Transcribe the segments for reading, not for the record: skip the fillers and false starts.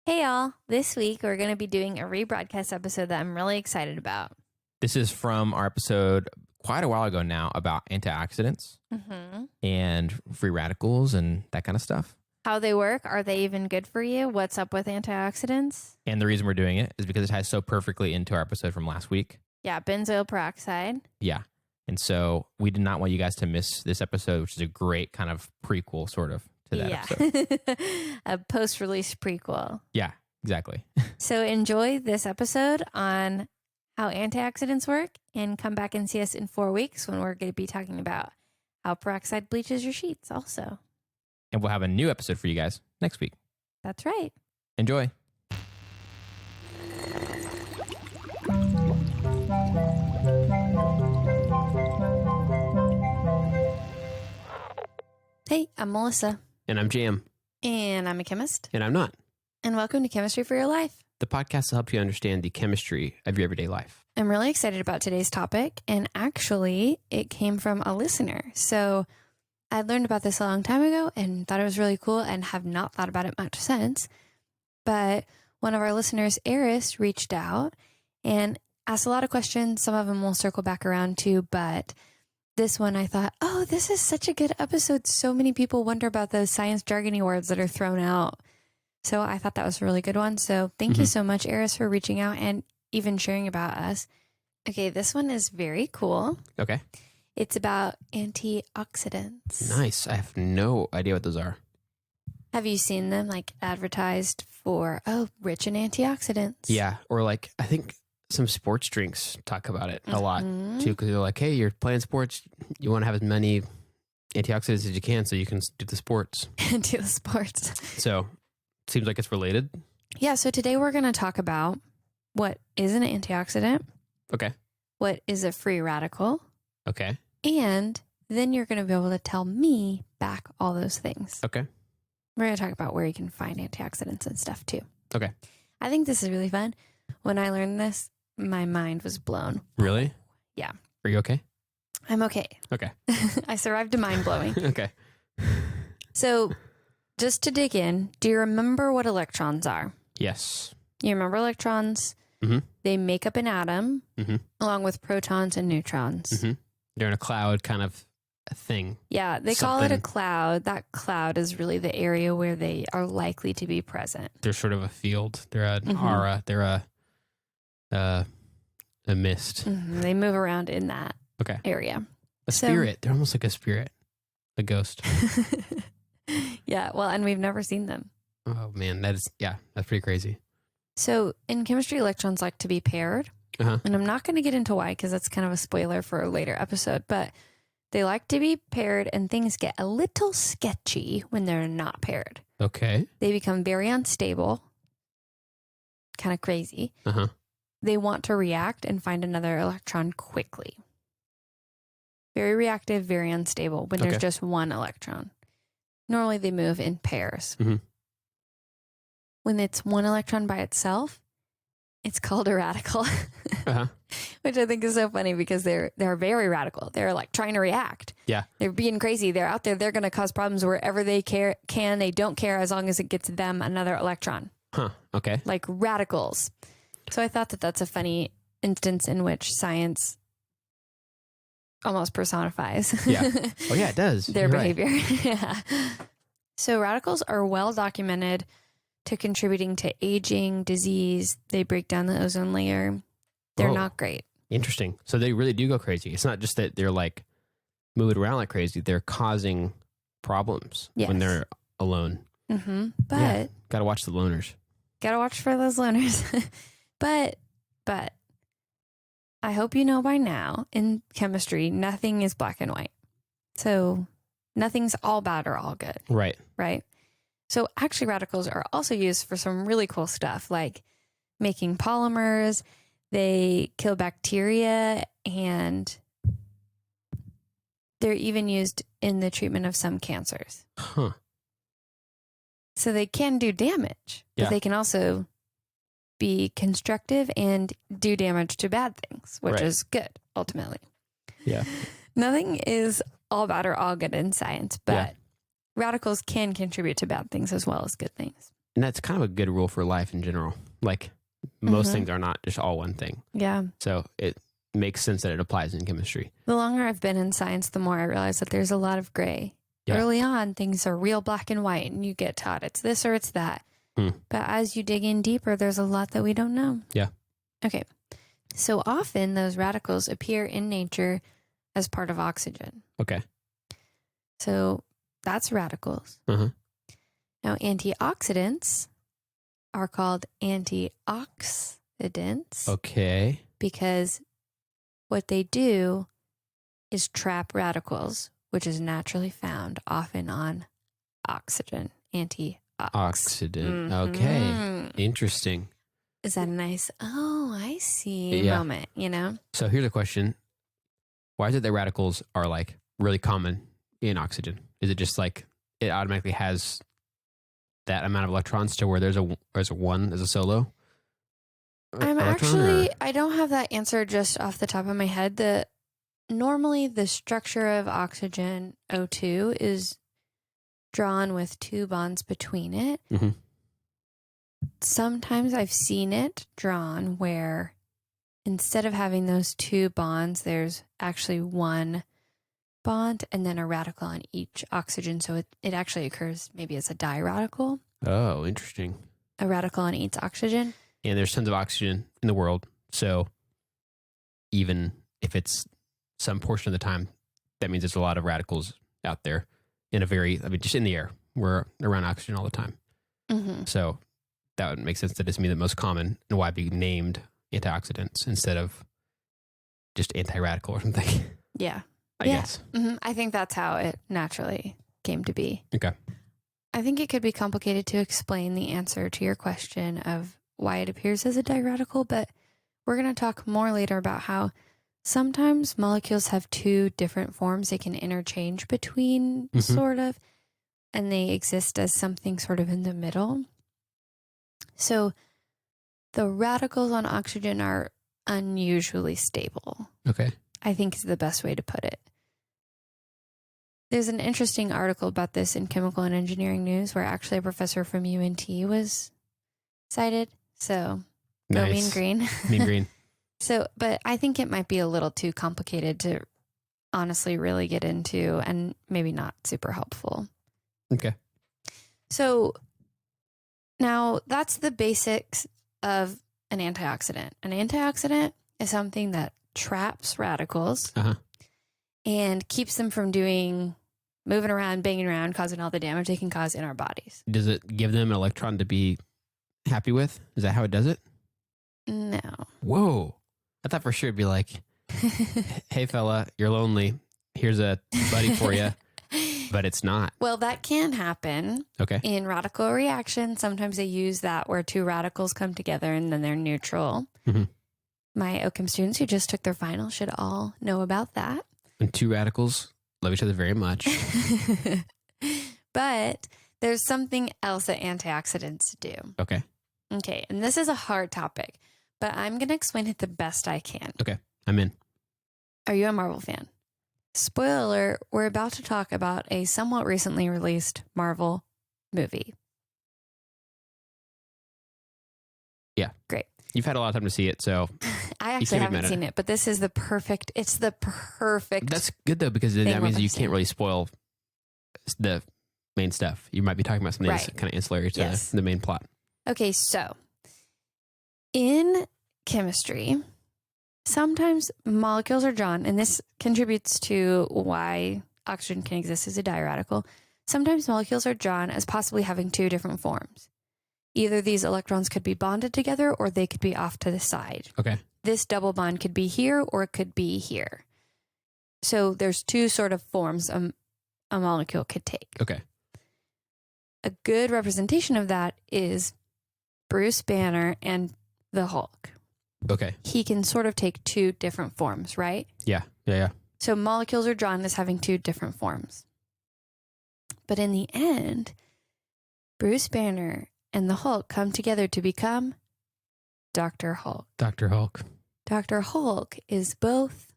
Hey y'all, this week we're going to be doing a rebroadcast episode that I'm really excited about. This is from our episode quite a while ago now about antioxidants and free radicals and that kind of stuff. How they work, are they even good for you? What's up with antioxidants? And the reason we're doing it is because it ties so perfectly into our episode from last week. Yeah, benzoyl peroxide. Yeah. And so we did not want you guys to miss this episode, which is a great kind of prequel sort of to that episode. A post-release prequel. Yeah, exactly. So enjoy this episode on how antioxidants work and come back and see us in 4 weeks when we're going to be talking about how peroxide bleaches your sheets also. And we'll have a new episode for you guys next week. That's right. Enjoy. Hey, I'm Melissa. And I'm Jam. And I'm a chemist. And I'm not. And welcome to Chemistry for Your Life. The podcast will help you understand the chemistry of your everyday life. I'm really excited about today's topic. And actually, it came from a listener. So I learned about this a long time ago and thought it was really cool and have not thought about it much since. But one of our listeners, Eris, reached out and asked a lot of questions. Some of them we'll circle back around to, but this one I thought, oh, this is such a good episode. So many people wonder about those science jargony words that are thrown out. So I thought that was a really good one. So thank you so much, Eris, for reaching out and even sharing about us. Okay, this one is very cool. Okay. It's about antioxidants. Nice. I have no idea what those are. Have you seen them like advertised for, rich in antioxidants? Yeah. Or like, I think some sports drinks talk about it a lot too, because they're like, hey, you're playing sports. You want to have as many antioxidants as you can so you can do the sports. Do the sports. So seems like it's related. Yeah. So today we're going to talk about what is an antioxidant. Okay. What is a free radical? Okay. And then you're going to be able to tell me back all those things. Okay. We're going to talk about where you can find antioxidants and stuff too. Okay. I think this is really fun. When I learned this, my mind was blown. Really? Yeah. Are you okay? I'm okay. Okay. I survived a mind blowing. Okay. So just to dig in, do you remember what electrons are? Yes. You remember electrons? Mm-hmm. They make up an atom along with protons and neutrons. Mm-hmm. They're in a cloud kind of a thing. Yeah, they call it a cloud. That cloud is really the area where they are likely to be present. They're sort of a field. They're an aura. They're a mist. They move around in that area. A spirit. They're almost like a spirit. A ghost. Yeah, well, and we've never seen them. Oh, man. That's pretty crazy. So in chemistry, electrons like to be paired. And I'm not going to get into why because that's kind of a spoiler for a later episode. But they like to be paired and things get a little sketchy when they're not paired. Okay. They become very unstable. Kind of crazy. They want to react and find another electron quickly. Very reactive, very unstable when there's just one electron. Normally they move in pairs. When it's one electron by itself, it's called a radical, which I think is so funny because they're very radical. They're like trying to react. Yeah. They're being crazy. They're out there. They're going to cause problems wherever they can. They don't care as long as it gets them another electron. Okay. Like radicals. So I thought that that's a funny instance in which science almost personifies. Yeah. Oh, yeah, it does. Their behavior. Right. Yeah. So radicals are well documented to contributing to aging, disease. They break down the ozone layer. They're not great. Interesting. So they really do go crazy. It's not just that they're like moving around like crazy. They're causing problems when they're alone. But got to watch the loners. Got to watch for those loners. But I hope you know by now in chemistry, nothing is black and white. So nothing's all bad or all good. Right. Right. So actually radicals are also used for some really cool stuff like making polymers. They kill bacteria and they're even used in the treatment of some cancers. So they can do damage, but they can also be constructive and do damage to bad things, which is good ultimately. Yeah. Nothing is all bad or all good in science, but radicals can contribute to bad things as well as good things. And that's kind of a good rule for life in general. Like most things are not just all one thing. Yeah. So it makes sense that it applies in chemistry. The longer I've been in science, the more I realize that there's a lot of gray. Yeah. Early on, things are real black and white, and you get taught it's this or it's that. But as you dig in deeper, there's a lot that we don't know. Yeah. Okay. So often those radicals appear in nature as part of oxygen. Okay. So that's radicals. Uh-huh. Now, antioxidants are called antioxidants. Okay. Because what they do is trap radicals, which is naturally found often on oxygen. Oxidant. Okay. Interesting. Is that a nice, oh, I see moment, you know? So here's a question. Why is it that radicals are like really common in oxygen? Is it just like it automatically has that amount of electrons to where there's a one as a solo? I don't have that answer just off the top of my head. Normally the structure of oxygen O2 is drawn with 2 bonds between it. Mm-hmm. Sometimes I've seen it drawn where instead of having those 2 bonds, there's actually 1 bond and then a radical on each oxygen. So it actually occurs maybe as a diradical. Oh, interesting. A radical on each oxygen. And there's tons of oxygen in the world. So even if it's some portion of the time, that means there's a lot of radicals out there just in the air. We're around oxygen all the time. Mm-hmm. So that would make sense that it's me the most common and why it'd be named antioxidants instead of just anti-radical or something. Yeah. I guess. Mm-hmm. I think that's how it naturally came to be. Okay. I think it could be complicated to explain the answer to your question of why it appears as a diradical, but we're going to talk more later about how sometimes molecules have 2 different forms they can interchange between, sort of, and they exist as something sort of in the middle. So the radicals on oxygen are unusually stable. Okay. I think is the best way to put it. There's an interesting article about this in Chemical and Engineering News where actually a professor from UNT was cited. So go Nice. Mean Green. Mean Green. So, but I think it might be a little too complicated to honestly really get into and maybe not super helpful. Okay. So now that's the basics of an antioxidant. An antioxidant is something that traps radicals and keeps them from moving around, banging around, causing all the damage they can cause in our bodies. Does it give them an electron to be happy with? Is that how it does it? No. Whoa. I thought for sure it'd be like, hey fella, you're lonely. Here's a buddy for you. But it's not. Well, that can happen. Okay. In radical reactions, sometimes they use that where 2 radicals come together and then they're neutral. Mm-hmm. My OCHEM students who just took their final should all know about that. And 2 radicals love each other very much. But there's something else that antioxidants do. Okay. Okay. And this is a hard topic, but I'm going to explain it the best I can. Okay. I'm in. Are you a Marvel fan? Spoiler alert, we're about to talk about a somewhat recently released Marvel movie. Yeah. Great. You've had a lot of time to see it, so I actually haven't seen it, but this is it's the perfect. That's good though, because that means you can't really spoil the main stuff. You might be talking about something that's kind of ancillary to the main plot. Okay, so in chemistry, sometimes molecules are drawn, and this contributes to why oxygen can exist as a diradical. Sometimes molecules are drawn as possibly having 2 different forms. Either these electrons could be bonded together or they could be off to the side. Okay. This double bond could be here or it could be here. So there's 2 sort of forms a molecule could take. Okay. A good representation of that is Bruce Banner and the Hulk. Okay. He can sort of take 2 different forms, right? Yeah. Yeah. So molecules are drawn as having 2 different forms. But in the end, Bruce Banner and the Hulk come together to become Dr. Hulk. Dr. Hulk. Dr. Hulk is both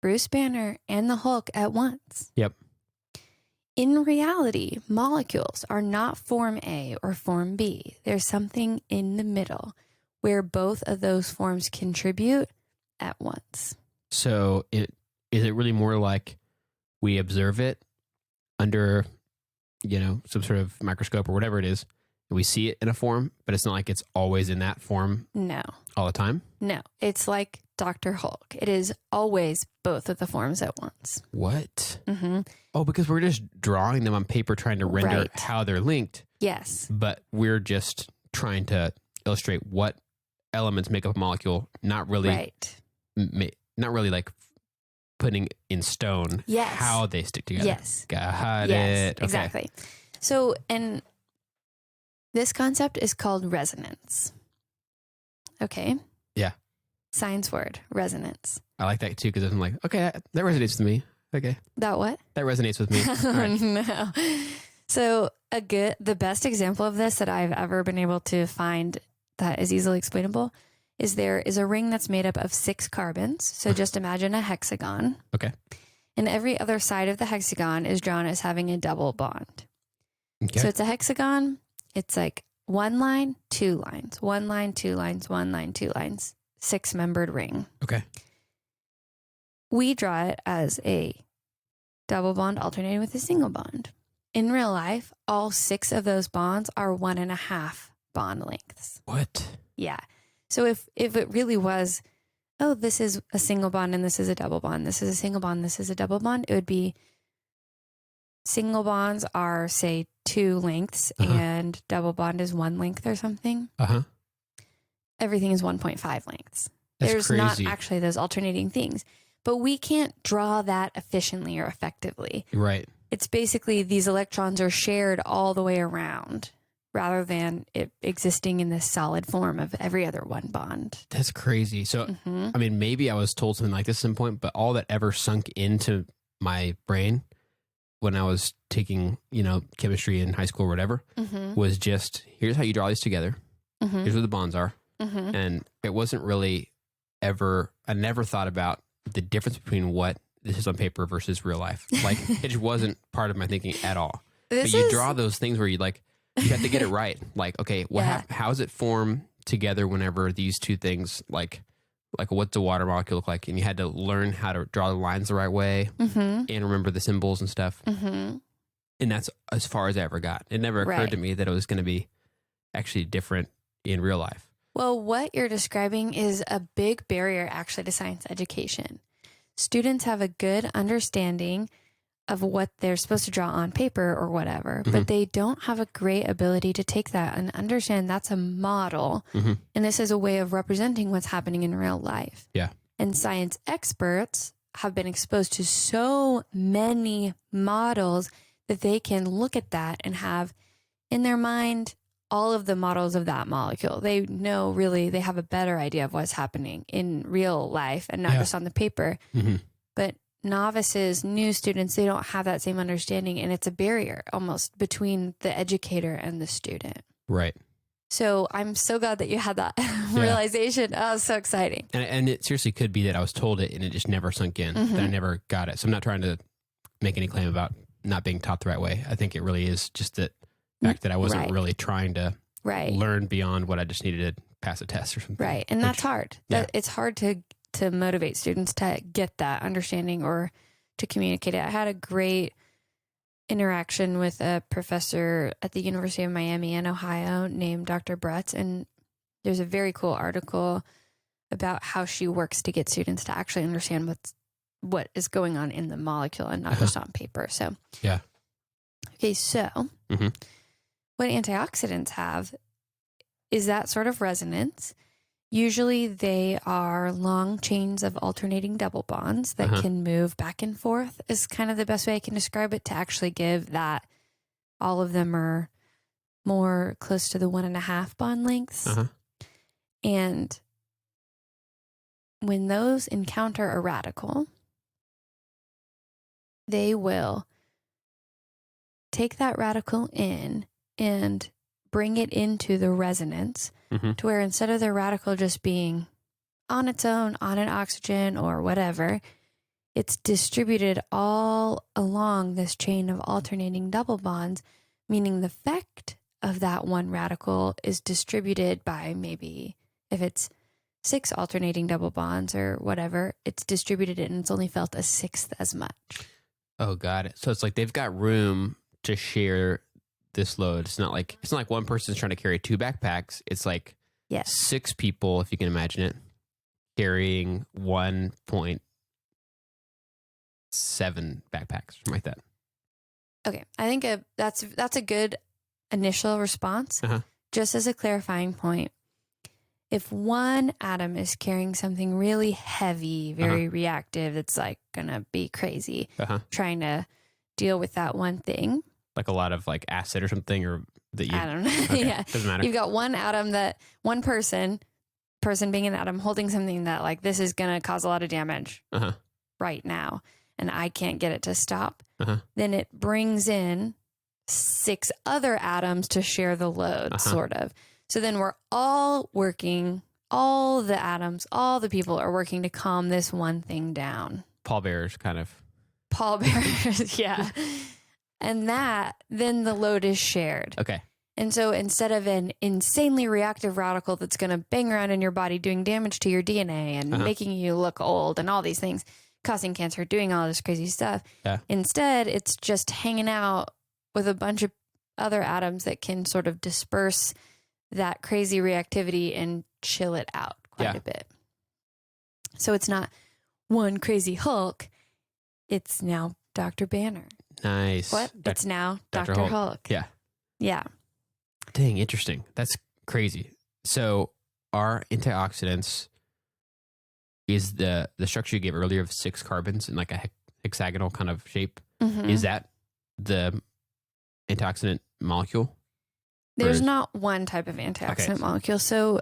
Bruce Banner and the Hulk at once. Yep. in reality, molecules are not form A or form B. There's something in the middle where both of those forms contribute at once. So is it really more like we observe it under, some sort of microscope or whatever it is, and we see it in a form, but it's not like it's always in that form No. all the time? No. It's like Dr. Hulk. It is always both of the forms at once. What? Mm-hmm. Oh, because we're just drawing them on paper, trying to render Right. how they're linked. Yes. But we're just trying to illustrate what elements make up a molecule, not really, Right. not really like putting in stone Yes. how they stick together. Yes. Got Yes, it. Okay. exactly. So, and this concept is called resonance. Okay. Yeah. Science word, resonance. I like that too, because I'm like, okay, that resonates with me. Okay. That what? That resonates with me. All right. No. So the best example of this that I've ever been able to find that is easily explainable is there is a ring that's made up of 6 carbons. So just imagine a hexagon. Okay. And every other side of the hexagon is drawn as having a double bond. Okay. So it's a hexagon. It's like 1 line, 2 lines, 1 line, 2 lines, 1 line, 2 lines, 6-membered ring. Okay. We draw it as a double bond alternating with a single bond. In real life, all 6 of those bonds are 1.5 bond lengths. What? Yeah. So if it really was, oh, this is a single bond and this is a double bond, this is a single bond, this is a double bond, it would be single bonds are, say, 2 lengths and double bond is 1 length or something. Uh-huh. Everything is 1.5 lengths. That's There's crazy. not actually those alternating things, but we can't draw that efficiently or effectively. Right. It's basically these electrons are shared all the way around rather than it existing in this solid form of every other one bond. That's crazy. So, I mean, maybe I was told something like this at some point, but all that ever sunk into my brain when I was taking, chemistry in high school or whatever was just, here's how you draw these together. Here's where the bonds are. And it wasn't really I never thought about the difference between what this is on paper versus real life. Like, it just wasn't part of my thinking at all. But you draw those things where you have to get it right. Like, okay, how does it form together whenever these two things, like what's the water molecule look like? And you had to learn how to draw the lines the right way and remember the symbols and stuff. And that's as far as I ever got. It never occurred to me that it was going to be actually different in real life. Well, what you're describing is a big barrier actually to science education. Students have a good understanding of what they're supposed to draw on paper or whatever, but they don't have a great ability to take that and understand that's a model. And this is a way of representing what's happening in real life. Yeah. And science experts have been exposed to so many models that they can look at that and have in their mind all of the models of that molecule. They know really, they have a better idea of what's happening in real life and not just on the paper. But novices, new students, they don't have that same understanding. And it's a barrier almost between the educator and the student. Right. So I'm so glad that you had that realization. Oh, it's so exciting. And it seriously could be that I was told it and it just never sunk in, that I never got it. So I'm not trying to make any claim about not being taught the right way. I think it really is just that fact that I wasn't really trying to learn beyond what I just needed to pass a test or something. Right. And that's hard. It's hard to motivate students to get that understanding or to communicate it. I had a great interaction with a professor at the University of Miami in Ohio named Dr. Bretz. And there's a very cool article about how she works to get students to actually understand what is going on in the molecule and not just on paper. So, okay. So what antioxidants have is that sort of resonance. Usually they are long chains of alternating double bonds that can move back and forth is kind of the best way I can describe it, to actually give that all of them are more close to the 1.5 bond lengths. And when those encounter a radical, they will take that radical in and bring it into the resonance to where instead of the radical just being on its own, on an oxygen or whatever, it's distributed all along this chain of alternating double bonds, meaning the effect of that one radical is distributed by maybe, if it's 6 alternating double bonds or whatever, it's distributed and it's only felt a sixth as much. Oh, got it. So it's like they've got room to share this load. It's not like one person's trying to carry 2 backpacks. It's like Yes. 6 people, if you can imagine it, carrying 1.7 backpacks, something like that. Okay, I think that's a good initial response. Just as a clarifying point, if one atom is carrying something really heavy, very reactive, it's like gonna be crazy trying to deal with that one thing. Like a lot of like acid or something, or that you... I don't know. Okay. Yeah, Doesn't matter. You've got one atom person being an atom holding something that like this is gonna cause a lot of damage right now, and I can't get it to stop. Then it brings in 6 other atoms to share the load, sort of. So then we're all working, all the atoms, all the people are working to calm this one thing down. Pallbearers, kind of. Pallbearers, yeah. And then the load is shared. Okay. And so instead of an insanely reactive radical that's going to bang around in your body doing damage to your DNA and making you look old and all these things, causing cancer, doing all this crazy stuff, instead it's just hanging out with a bunch of other atoms that can sort of disperse that crazy reactivity and chill it out quite a bit. So it's not one crazy Hulk. It's now Dr. Banner. Nice. What? It's now Dr. Hulk. Yeah. Yeah. Dang, interesting. That's crazy. So our antioxidants is the structure you gave earlier of 6 carbons in like a hexagonal kind of shape. Is that the antioxidant molecule? There's not one type of antioxidant molecule. So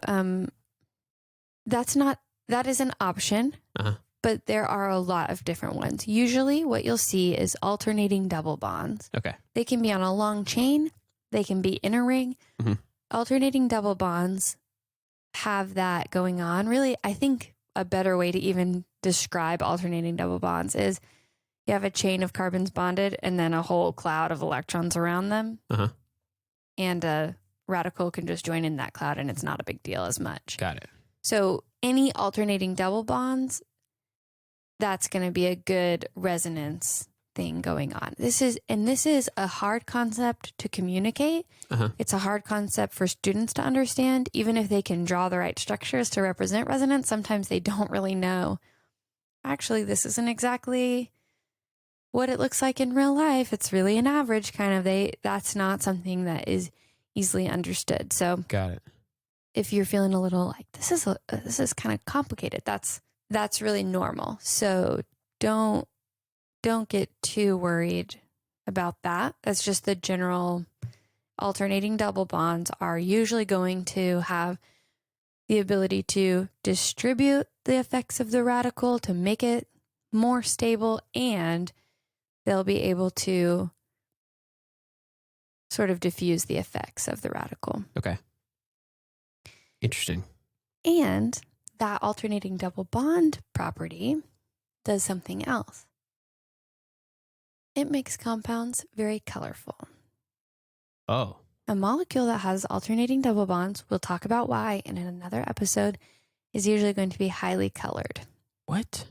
that is an option, but there are a lot of different ones. Usually what you'll see is alternating double bonds. Okay. They can be on a long chain. They can be in a ring. Alternating double bonds have that going on. Really, I think a better way to even describe alternating double bonds is you have a chain of carbons bonded and then a whole cloud of electrons around them. And a radical can just join in that cloud and it's not a big deal as much. Got it. So any alternating double bonds, that's going to be a good resonance thing going on. This is a hard concept to communicate. It's a hard concept for students to understand. Even if they can draw the right structures to represent resonance, sometimes they don't really know, actually, this isn't exactly what it looks like in real life. It's really an average kind of, that's not something that is easily understood. So got it. If you're feeling a little like this is kind of complicated, that's really normal. So don't get too worried about that. That's just the general. Alternating double bonds are usually going to have the ability to distribute the effects of the radical to make it more stable, and they'll be able to sort of diffuse the effects of the radical. Okay. Interesting. And that alternating double bond property does something else. It makes compounds very colorful. Oh. A molecule that has alternating double bonds, we'll talk about why in another episode, is usually going to be highly colored. What?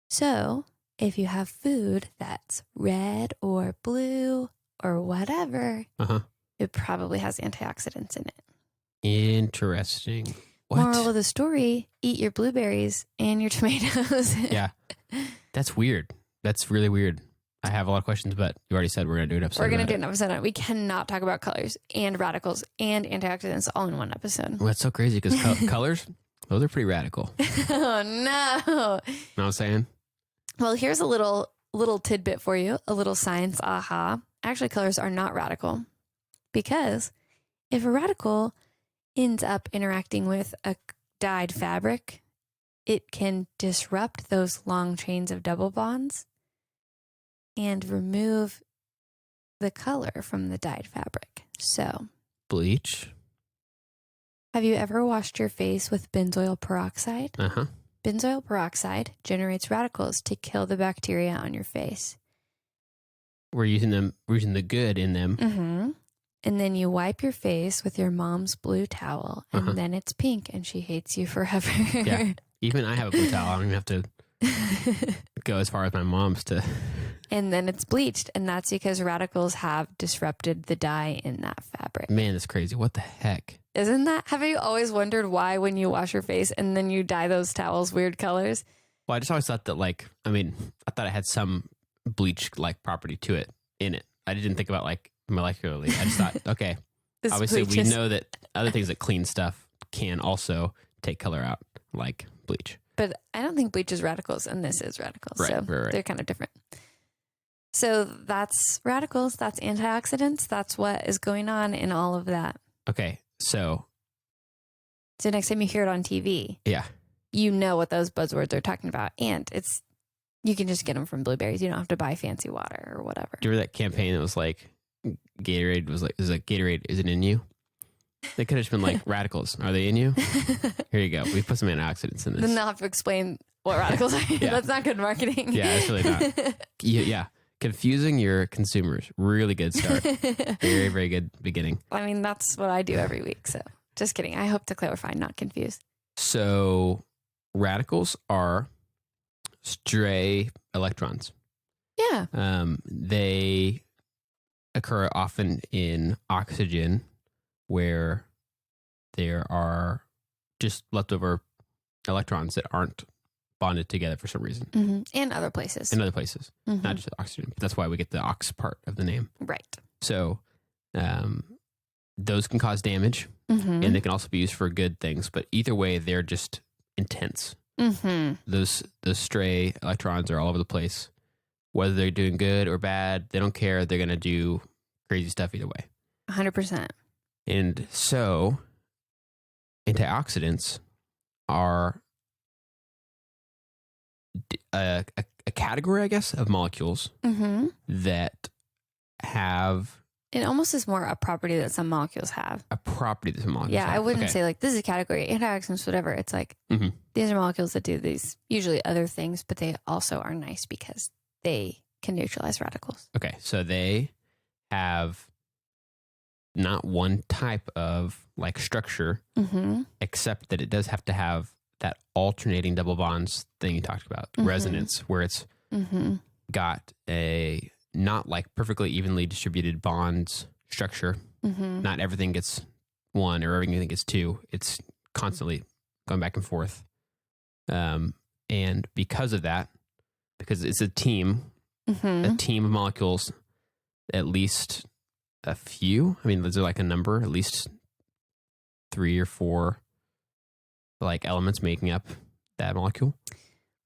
So if you have food that's red or blue or whatever, it probably has antioxidants in it. Interesting. What? Moral of the story, eat your blueberries and your tomatoes. Yeah. That's weird. That's really weird. I have a lot of questions, but you already said we're going to do an episode. We're going to do an episode on it. We cannot talk about colors and radicals and antioxidants all in one episode. Well, that's so crazy because colors, those are pretty radical. Oh, no. Know what I'm saying? Well, here's a little tidbit for you, a little science aha. Actually, colors are not radical because if a radical ends up interacting with a dyed fabric, it can disrupt those long chains of double bonds and remove the color from the dyed fabric. So, bleach. Have you ever washed your face with benzoyl peroxide? benzoyl peroxide generates radicals to kill the bacteria on your face. We're using the good in them. Mm-hmm. And then you wipe your face with your mom's blue towel, and then it's pink, and she hates you forever. Yeah. Even I have a blue towel. I don't even have to go as far as my mom's to. And then it's bleached, and that's because radicals have disrupted the dye in that fabric. Man, that's crazy. What the heck? Isn't that? Have you always wondered why when you wash your face and then you dye those towels weird colors? Well, I just always thought that, like, I mean, I thought it had some bleach-like property to it in it. I didn't think about, like, molecularly. I just thought, okay, obviously we know that other things that clean stuff can also take color out, like bleach. But I don't think bleach is radicals, and this is radicals. Right, so right. They're kind of different. So that's radicals, that's antioxidants, that's what is going on in all of that. Okay, so next time you hear it on TV, yeah, you know what those buzzwords are talking about. And you can just get them from blueberries. You don't have to buy fancy water or whatever. Do you remember that campaign that was like, Gatorade was like Gatorade, is it in you? They could have just been like, radicals, are they in you? Here you go. We put some antioxidants in this. Then they'll have to explain what radicals are. Yeah. That's not good marketing. Yeah, it's really not. Yeah. Confusing your consumers. Really good start. Very, very good beginning. I mean, that's what I do every week. So just kidding. I hope to clarify, not confuse. So radicals are stray electrons. Yeah. They occur often in oxygen, where there are just leftover electrons that aren't bonded together for some reason. Mm-hmm. And other places. In other places, not just oxygen. But that's why we get the ox part of the name. Right. So those can cause damage, and they can also be used for good things. But either way, they're just intense. Those stray electrons are all over the place. Whether they're doing good or bad, they don't care. They're going to do crazy stuff either way. 100%. And so antioxidants are a category, I guess, of molecules that have... It almost is more a property that some molecules have. A property that some molecules have. Yeah, I wouldn't say like, this is a category, antioxidants, whatever. It's like, these are molecules that do these, usually other things, but they also are nice because they can neutralize radicals. Okay, so they have not one type of like structure, except that it does have to have that alternating double bonds thing you talked about, resonance, where it's got a not like perfectly evenly distributed bonds structure. Not everything gets one or everything gets two. It's constantly going back and forth. And because of that, because it's a team of molecules, at least a few, I mean, is there like a number, at least 3 or 4 like elements making up that molecule?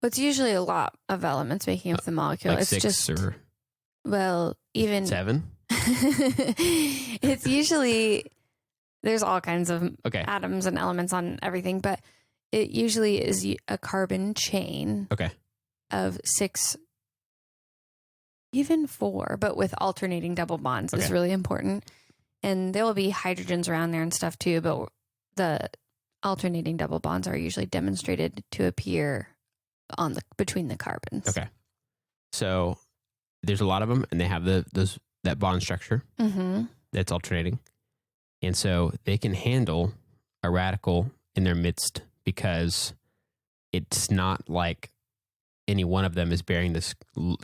Well, it's usually a lot of elements making up the molecule. Like it's 6 just, or well, even 7? It's usually, there's all kinds of Okay. atoms and elements on everything, but it usually is a carbon chain Okay. of 6, even 4, but with alternating double bonds is really important. And there will be hydrogens around there and stuff too, but the alternating double bonds are usually demonstrated to appear on between the carbons. Okay. So there's a lot of them, and they have that bond structure that's alternating. And so they can handle a radical in their midst because it's not like any one of them is bearing this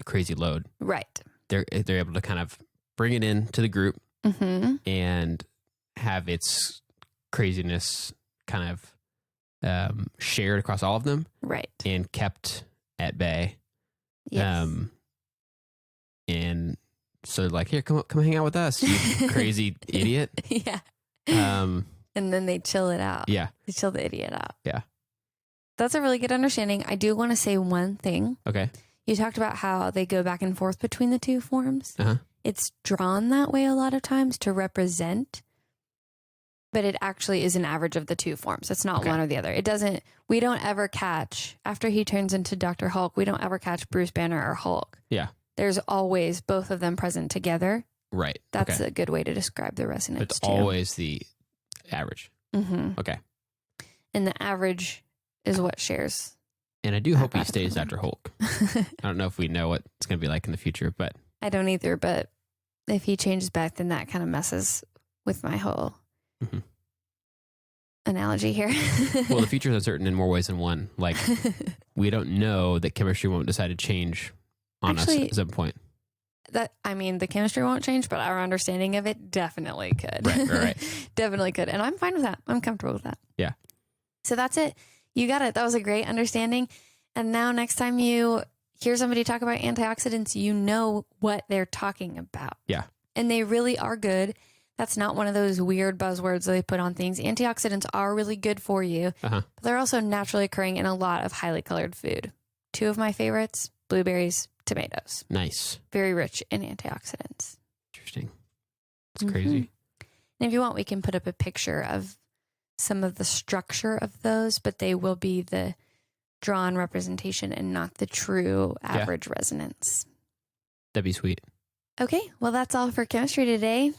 crazy load. Right. They're able to kind of bring it into the group and have its craziness kind of shared across all of them. Right. And kept at bay. Yes. And so they're like, here, come hang out with us, you crazy idiot. Yeah. And then they chill it out. Yeah. They chill the idiot out. Yeah. That's a really good understanding. I do want to say one thing. Okay. You talked about how they go back and forth between the two forms. It's drawn that way a lot of times to represent, but it actually is an average of the two forms. It's not one or the other. We don't ever catch, after he turns into Dr. Hulk, we don't ever catch Bruce Banner or Hulk. Yeah. There's always both of them present together. Right. That's a good way to describe the resonance. It's always the average. Okay. And the average is what shares And I do hope he stays Dr. Hulk. I don't know if we know what it's going to be like in the future, but I don't either. But if he changes back, then that kind of messes with my whole analogy here. Well, the future is uncertain in more ways than one. Like, we don't know that chemistry won't decide to change on us at some point. The chemistry won't change, but our understanding of it definitely could. Right. Definitely could. And I'm fine with that. I'm comfortable with that. Yeah. So that's it. You got it. That was a great understanding. And now next time you hear somebody talk about antioxidants, you know what they're talking about. Yeah. And they really are good. That's not one of those weird buzzwords that they put on things. Antioxidants are really good for you, but they're also naturally occurring in a lot of highly colored food. 2 of my favorites, blueberries, tomatoes. Nice. Very rich in antioxidants. Interesting. It's crazy. And if you want, we can put up a picture of some of the structure of those, but they will be the drawn representation and not the true average resonance. That'd be sweet. Okay, well, that's all for chemistry today.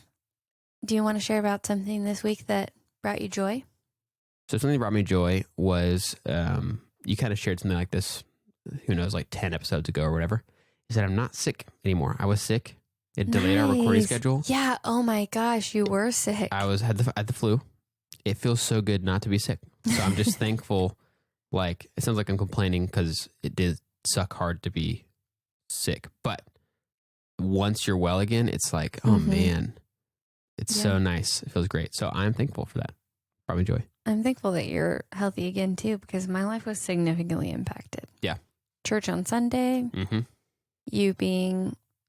Do you want to share about something this week that brought you joy? So something that brought me joy was you kind of shared something like this, who knows, like 10 episodes ago or whatever. You said, I'm not sick anymore. I was sick. It delayed our recording schedule. Yeah. Oh my gosh, you were sick. I had the flu. It feels so good not to be sick. So I'm just thankful. Like, it sounds like I'm complaining because it did suck hard to be sick. But once you're well again, it's like, oh man, it's so nice. It feels great. So I'm thankful for that. Brought me joy. I'm thankful that you're healthy again too, because my life was significantly impacted. Yeah. Church on Sunday,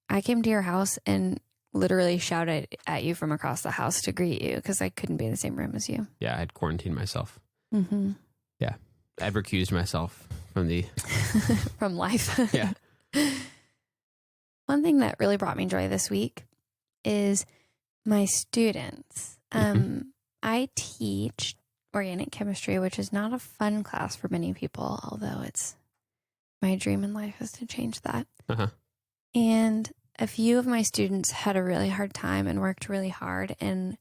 I came to your house and literally shouted at you from across the house to greet you because I couldn't be in the same room as you. Yeah, I had quarantined myself. Yeah. I'd recused myself from from life. Yeah. One thing that really brought me joy this week is my students. I teach organic chemistry, which is not a fun class for many people, although it's my dream in life is to change that. And a few of my students had a really hard time and worked really hard, and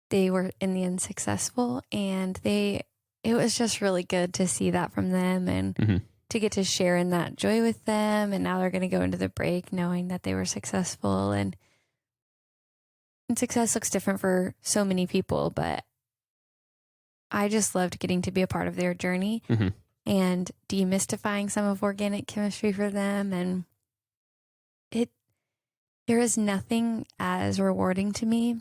they were in the end successful, and it was just really good to see that from them and to get to share in that joy with them. And now they're going to go into the break knowing that they were successful, and success looks different for so many people, but I just loved getting to be a part of their journey and demystifying some of organic chemistry for them. And there is nothing as rewarding to me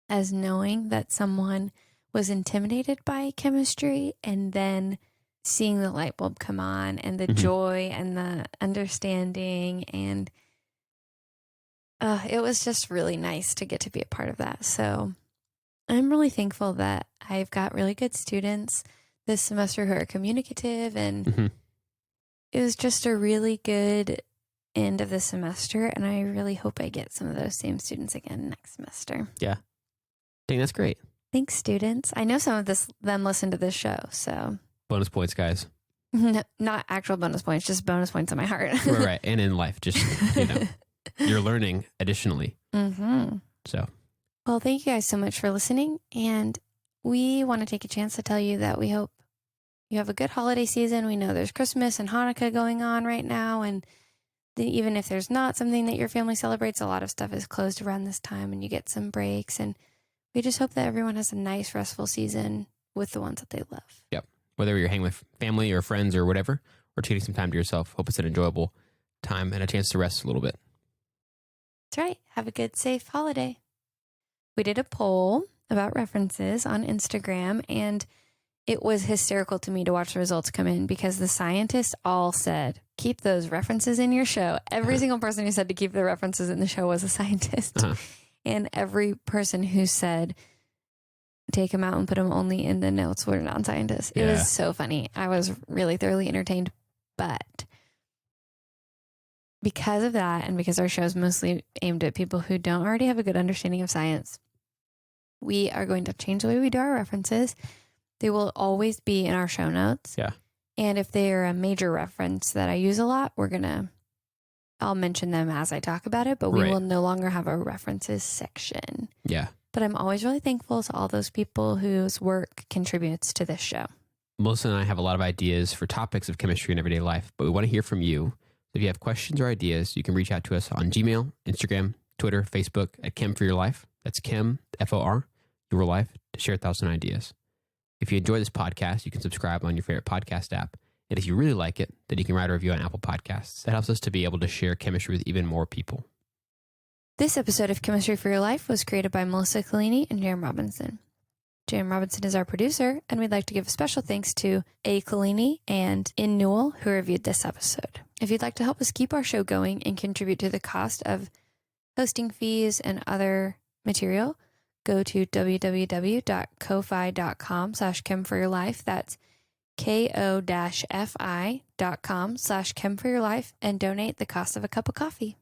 as knowing that someone was intimidated by chemistry and then seeing the light bulb come on and the joy and the understanding. And it was just really nice to get to be a part of that. So I'm really thankful that I've got really good students this semester who are communicative, and it was just a really good end of the semester, and I really hope I get some of those same students again next semester. Yeah. I think that's great. Thanks, students. I know some of them listen to this show, so. Bonus points, guys. No, not actual bonus points, just bonus points in my heart. Right. And in life, just, you're learning additionally. So. Well, thank you guys so much for listening. And we want to take a chance to tell you that we hope you have a good holiday season. We know there's Christmas and Hanukkah going on right now. And even if there's not something that your family celebrates, a lot of stuff is closed around this time and you get some breaks. And we just hope that everyone has a nice, restful season with the ones that they love. Yep. Whether you're hanging with family or friends or whatever, or taking some time to yourself, hope it's an enjoyable time and a chance to rest a little bit. That's right. Have a good, safe holiday. We did a poll about references on Instagram, and it was hysterical to me to watch the results come in because the scientists all said, keep those references in your show. Every single person who said to keep the references in the show was a scientist. And every person who said, take them out and put them only in the notes were non-scientists. It was so funny. I was really thoroughly entertained. But because of that, and because our show is mostly aimed at people who don't already have a good understanding of science, we are going to change the way we do our references. They will always be in our show notes. Yeah. And if they're a major reference that I use a lot, I'll mention them as I talk about it, but we will no longer have a references section. Yeah. But I'm always really thankful to all those people whose work contributes to this show. Melissa and I have a lot of ideas for topics of chemistry in everyday life, but we want to hear from you. If you have questions or ideas, you can reach out to us on Gmail, Instagram, Twitter, Facebook at Chem for Your Life. That's Chem, F-O-R, Your Life, to share thoughts and ideas. If you enjoy this podcast, you can subscribe on your favorite podcast app. And if you really like it, then you can write a review on Apple Podcasts. That helps us to be able to share chemistry with even more people. This episode of Chemistry for Your Life was created by Melissa Collini and J.M. Robinson. J.M. Robinson is our producer, and we'd like to give a special thanks to A. Collini and In Newell, who reviewed this episode. If you'd like to help us keep our show going and contribute to the cost of hosting fees and other material, go to www.ko-fi.com/chemforyourlife. That's ko-fi.com/chemforyourlife and donate the cost of a cup of coffee.